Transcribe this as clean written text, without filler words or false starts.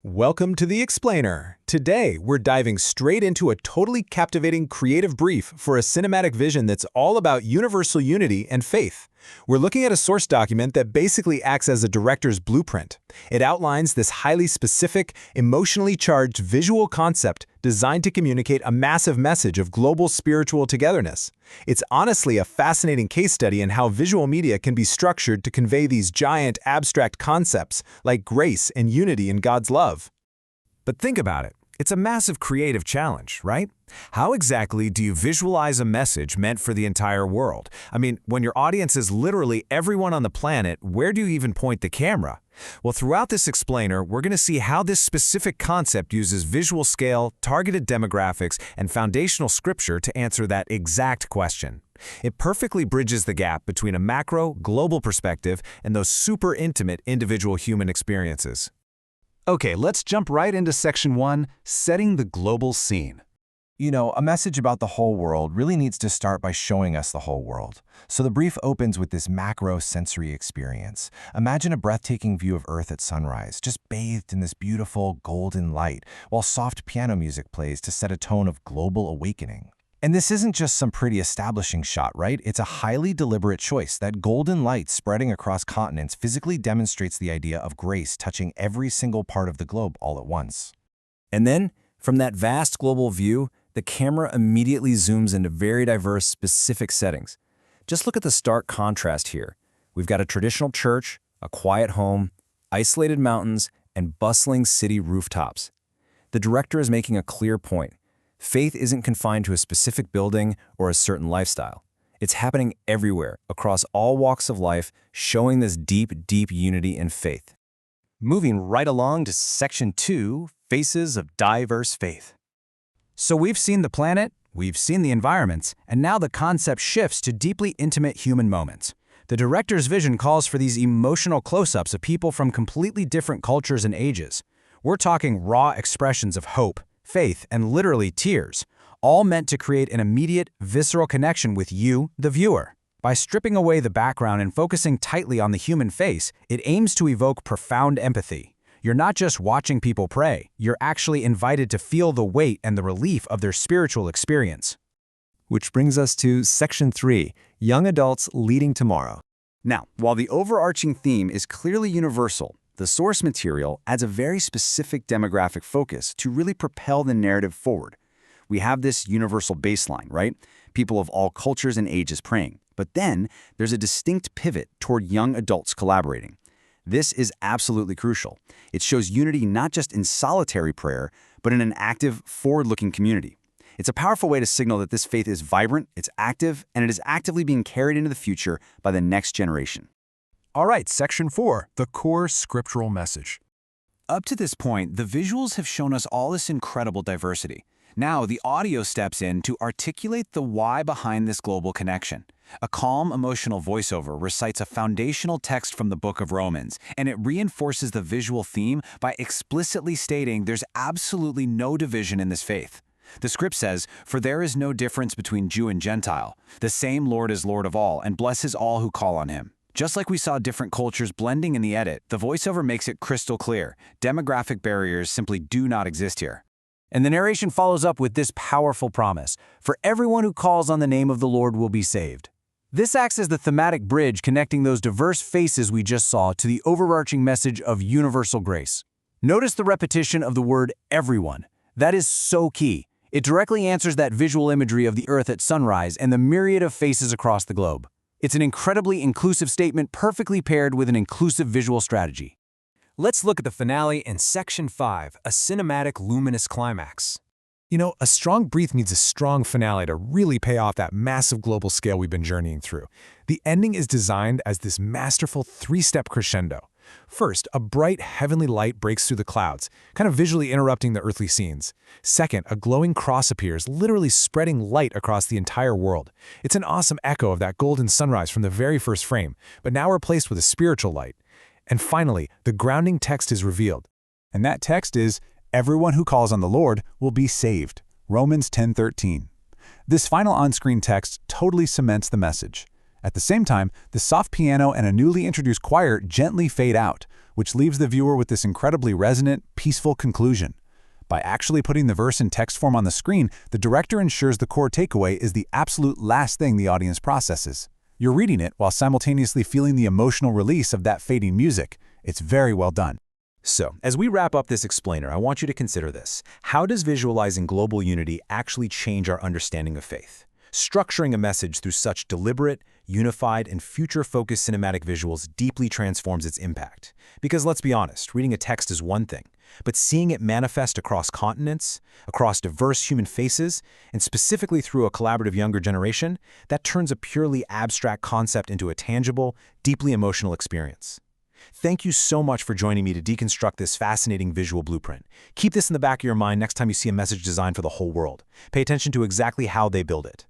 Welcome to The Explainer. Today, we're diving straight into a totally captivating creative brief for a cinematic vision that's all about universal unity and faith. We're looking at a source document that basically acts as a director's blueprint. It outlines this highly specific, emotionally charged visual concept designed to communicate a massive message of global spiritual togetherness. It's honestly a fascinating case study in how visual media can be structured to convey these giant, abstract concepts like grace and unity in God's love. But think about it. It's a massive creative challenge, right? How exactly do you visualize a message meant for the entire world? I mean, when your audience is literally everyone on the planet, where do you even point the camera? Well, throughout this explainer, we're going to see how this specific concept uses visual scale, targeted demographics, and foundational scripture to answer that exact question. It perfectly bridges the gap between a macro, global perspective and those super intimate individual human experiences. Okay, let's jump right into Section 1, Setting the Global Scene. You know, a message about the whole world really needs to start by showing us the whole world. So the brief opens with this macro sensory experience. Imagine a breathtaking view of Earth at sunrise, just bathed in this beautiful golden light, while soft piano music plays to set a tone of global awakening. And this isn't just some pretty establishing shot, right? It's a highly deliberate choice. That golden light spreading across continents physically demonstrates the idea of grace touching every single part of the globe all at once. And then, from that vast global view, the camera immediately zooms into very diverse, specific settings. Just look at the stark contrast here. We've got a traditional church, a quiet home, isolated mountains, and bustling city rooftops. The director is making a clear point. Faith isn't confined to a specific building or a certain lifestyle. It's happening everywhere, across all walks of life, showing this deep, deep unity in faith. Moving right along to Section 2, Faces of Diverse Faith. So we've seen the planet, we've seen the environments, and now the concept shifts to deeply intimate human moments. The director's vision calls for these emotional close-ups of people from completely different cultures and ages. We're talking raw expressions of hope, faith, and literally tears, all meant to create an immediate, visceral connection with you, the viewer. By stripping away the background and focusing tightly on the human face, it aims to evoke profound empathy. You're not just watching people pray, you're actually invited to feel the weight and the relief of their spiritual experience. Which brings us to Section 3, Young Adults Leading Tomorrow. Now, while the overarching theme is clearly universal, the source material adds a very specific demographic focus to really propel the narrative forward. We have this universal baseline, right? People of all cultures and ages praying. But then there's a distinct pivot toward young adults collaborating. This is absolutely crucial. It shows unity not just in solitary prayer, but in an active, forward-looking community. It's a powerful way to signal that this faith is vibrant, it's active, and it is actively being carried into the future by the next generation. All right, Section 4, the core scriptural message. Up to this point, the visuals have shown us all this incredible diversity. Now, the audio steps in to articulate the why behind this global connection. A calm, emotional voiceover recites a foundational text from the book of Romans, and it reinforces the visual theme by explicitly stating there's absolutely no division in this faith. The script says, "For there is no difference between Jew and Gentile. The same Lord is Lord of all, and blesses all who call on him." Just like we saw different cultures blending in the edit, the voiceover makes it crystal clear. Demographic barriers simply do not exist here. And the narration follows up with this powerful promise: "For everyone who calls on the name of the Lord will be saved." This acts as the thematic bridge connecting those diverse faces we just saw to the overarching message of universal grace. Notice the repetition of the word everyone. That is so key. It directly answers that visual imagery of the earth at sunrise and the myriad of faces across the globe. It's an incredibly inclusive statement perfectly paired with an inclusive visual strategy. Let's look at the finale in Section 5, a cinematic luminous climax. You know, a strong brief needs a strong finale to really pay off that massive global scale we've been journeying through. The ending is designed as this masterful three-step crescendo. First, a bright heavenly light breaks through the clouds, kind of visually interrupting the earthly scenes. Second, a glowing cross appears, literally spreading light across the entire world. It's an awesome echo of that golden sunrise from the very first frame, but now replaced with a spiritual light. And finally, the grounding text is revealed. And that text is, "Everyone who calls on the Lord will be saved." Romans 10:13. This final on-screen text totally cements the message. At the same time, the soft piano and a newly introduced choir gently fade out, which leaves the viewer with this incredibly resonant, peaceful conclusion. By actually putting the verse in text form on the screen, the director ensures the core takeaway is the absolute last thing the audience processes. You're reading it while simultaneously feeling the emotional release of that fading music. It's very well done. So, as we wrap up this explainer, I want you to consider this. How does visualizing global unity actually change our understanding of faith? Structuring a message through such deliberate, unified, and future-focused cinematic visuals deeply transforms its impact. Because let's be honest, reading a text is one thing, but seeing it manifest across continents, across diverse human faces, and specifically through a collaborative younger generation, that turns a purely abstract concept into a tangible, deeply emotional experience. Thank you so much for joining me to deconstruct this fascinating visual blueprint. Keep this in the back of your mind next time you see a message designed for the whole world. Pay attention to exactly how they build it.